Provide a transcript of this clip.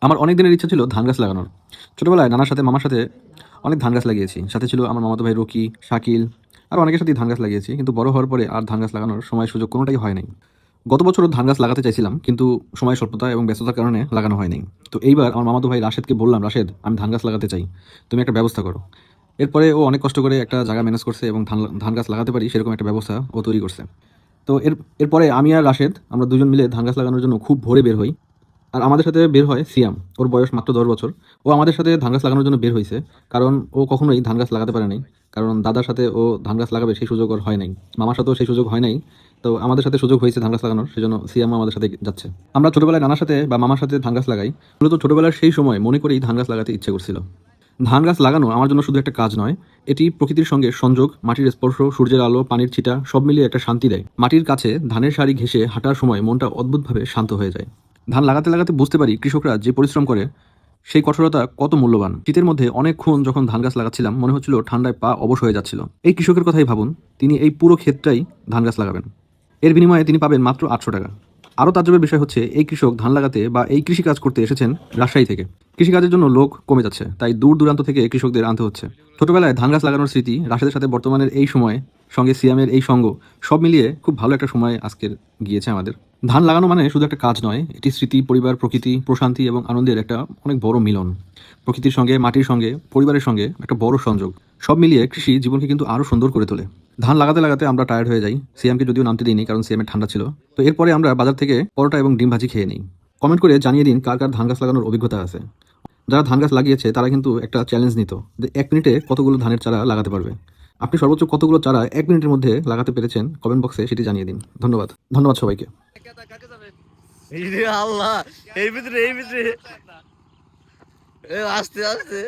আমার অনেক দিনের ইচ্ছা ছিল ধান গাছ লাগানোর। ছোটবেলায় নানার সাথে মামার সাথে অনেক ধান গাছ লাগিয়েছি। সাথে ছিল আমার মামাতো ভাই রকি, শাকিল, আরও অনেকের সাথেই ধান গাছ লাগিয়েছি। কিন্তু বড় হওয়ার পরে আর ধান গাছ লাগানোর সময় সুযোগ কোনোটাই হয় নাই। গত বছরও ধান গাছ লাগাতে চাইছিলাম, কিন্তু সময় স্বল্পতা এবং ব্যস্ততার কারণে লাগানো হয়নি। তো এইবার আমার মামাতো ভাই রাশেদকে বললাম, রাশেদ আমি ধান গাছ লাগাতে চাই, তুমি একটা ব্যবস্থা করো। এরপরে ও অনেক কষ্ট করে একটা জায়গা ম্যানেজ করছে এবং ধান ধান গাছ লাগাতে পারি সেরকম একটা ব্যবস্থা ও তৈরি করছে। তো এরপরে আমি আর রাশেদ আমরা দুজন মিলে ধান গাছ লাগানোর জন্য খুব ভোরে বের হই। আর আমাদের সাথে বের হয় সিয়াম। ওর বয়স মাত্র 10 বছর। ও আমাদের সাথে ধান গাছ লাগানোর জন্য বের হয়েছে, কারণ ও কখনোই ধান গাছ লাগাতে পারে নাই। কারণ দাদার সাথে ও ধান গাছ লাগাবে সেই সুযোগ ওর হয় নাই, মামার সাথেও সেই সুযোগ হয় নাই। তো আমাদের সাথে সুযোগ হয়েছে ধান গাছ লাগানোর, সেজন্য সিয়াম আমাদের সাথে যাচ্ছে। আমরা ছোটবেলায় নানার সাথে বা মামার সাথে ধান গাছ লাগাই। মূলত ছোটবেলার সেই সময় মনে করেই ধান গাছ লাগাতে ইচ্ছে করছিল। ধান গাছ লাগানো আমার জন্য শুধু একটা কাজ নয়, এটি প্রকৃতির সঙ্গে সংযোগ, মাটির স্পর্শ, সূর্যের আলো, পানির ছিটা সব মিলিয়ে একটা শান্তি দেয়। মাটির কাছে ধানের সারি ঘেঁষে হাঁটার সময় মনটা অদ্ভুতভাবে শান্ত হয়ে যায়। ধান লাগাতে লাগাতে বুঝতে পারি কৃষকরা যে পরিশ্রম করে সেই কঠোরতা কত মূল্যবান। শীতের মধ্যে অনেকক্ষণ যখন ধান গাছ লাগাচ্ছিলাম মনে হচ্ছিল ঠান্ডায় পা অবশ হয়ে যাচ্ছিল। এই কৃষকের কথাই ভাবুন, তিনি এই পুরো ক্ষেতটাই ধান গাছ লাগাবেন, এর বিনিময়ে তিনি পাবেন মাত্র 800 টাকা। আরও তাজ্জবের বিষয় হচ্ছে এই কৃষক ধান লাগাতে বা এই কৃষিকাজ করতে এসেছেন রাজশাহী থেকে। কৃষিকাজের জন্য লোক কমে যাচ্ছে, তাই দূর দূরান্ত থেকে কৃষকদের আনতে হচ্ছে। ছোটবেলায় ধান গাছ লাগানোর স্মৃতি, রাশেদের সাথে বর্তমানের এই সময়, সঙ্গে সিয়ামের এই সঙ্গ, সব মিলিয়ে খুব ভালো একটা সময় আজকের গিয়েছে আমাদের। ধান লাগানো মানে শুধু একটা কাজ নয়, এটি স্মৃতি, পরিবার, প্রকৃতি, প্রশান্তি এবং আনন্দের একটা অনেক বড় মিলন। প্রকৃতির সঙ্গে, মাটির সঙ্গে, পরিবারের সঙ্গে একটা বড় সংযোগ। সব মিলিয়ে কৃষি জীবনকে কিন্তু আরও সুন্দর করে তোলে। ধান লাগাতে লাগাতে আমরা টায়ার্ড হয়ে যাই। সিয়ামকে যদিও নামতে দিইনি, কারণ সিয়ামের ঠান্ডা ছিল। তো এরপরে আমরা বাজার থেকে পরোটা এবং ডিম ভাজি খেয়ে নিই। কমেন্ট করে জানিয়ে দিন কার কার ধান গাছ লাগানোর অভিজ্ঞতা আছে। যারা ধান গাছ লাগিয়েছে তারা কিন্তু একটা চ্যালেঞ্জ নিত যে 1 মিনিটে কতগুলো ধানের চারা লাগাতে পারবে। আপনি সর্বোচ্চ কতগুলো চারা 1 মিনিটের মধ্যে লাগাতে পেরেছেন কমেন্ট বক্সে সেটি জানিয়ে দিন। ধন্যবাদ, ধন্যবাদ সবাইকে। এই রে আল্লাহ, এই ভিতরে আস্তে আস্তে